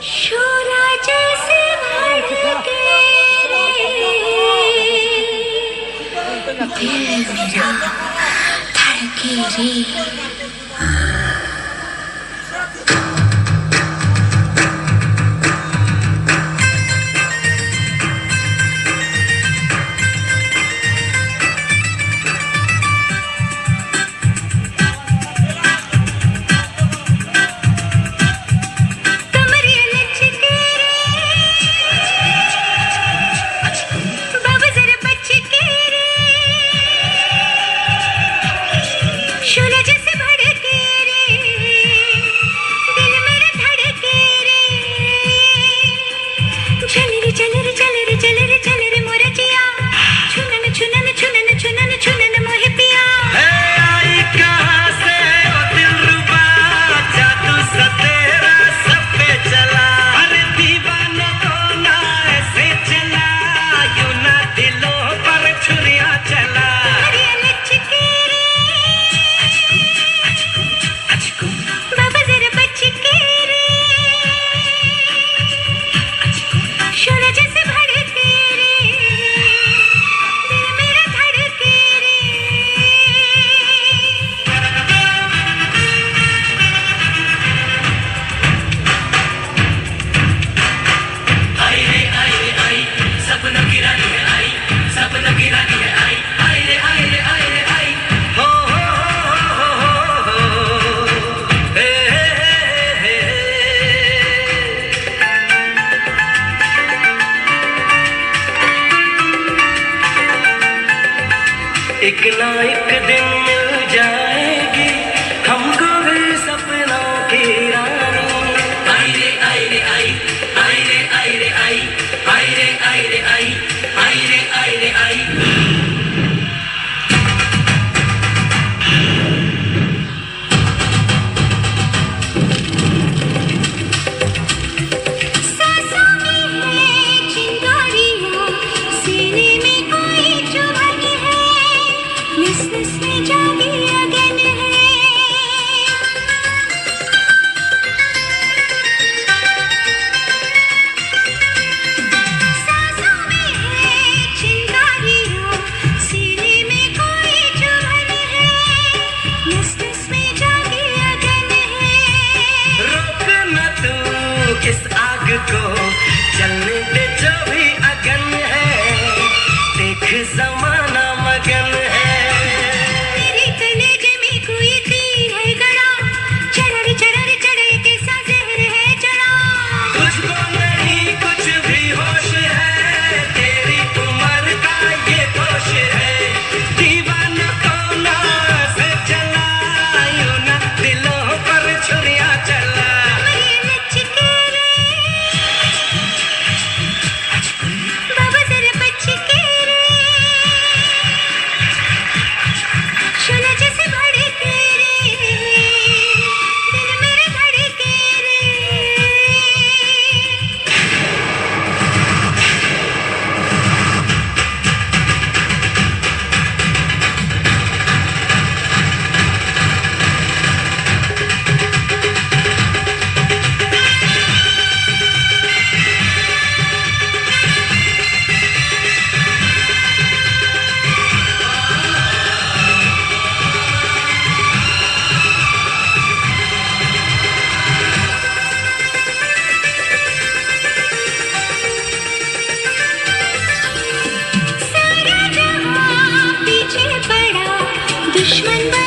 शोरा जैसे धड़के दिल मेरा धड़के रे। एक ना एक दिन मिल जाएगी हमको भी सपनों की रानी। आई रे आई रे आई, आई रे आई रे आई, आई रे आई रे आई, आई रे आई रे आई। इस आग को जलने दे जो भी अगन है, देख जमाना मगन है। तेरे कलेजे में कोई तीर है गड़ा, चढ़ चढ़े कैसा जहर है चढ़ा। तुझको नहीं कुछ भी होश है, तेरी उम्र का ये दोष है। दीवाना को ना से चला, यूं ना दिलों पर छुरियां चला। दुश्मन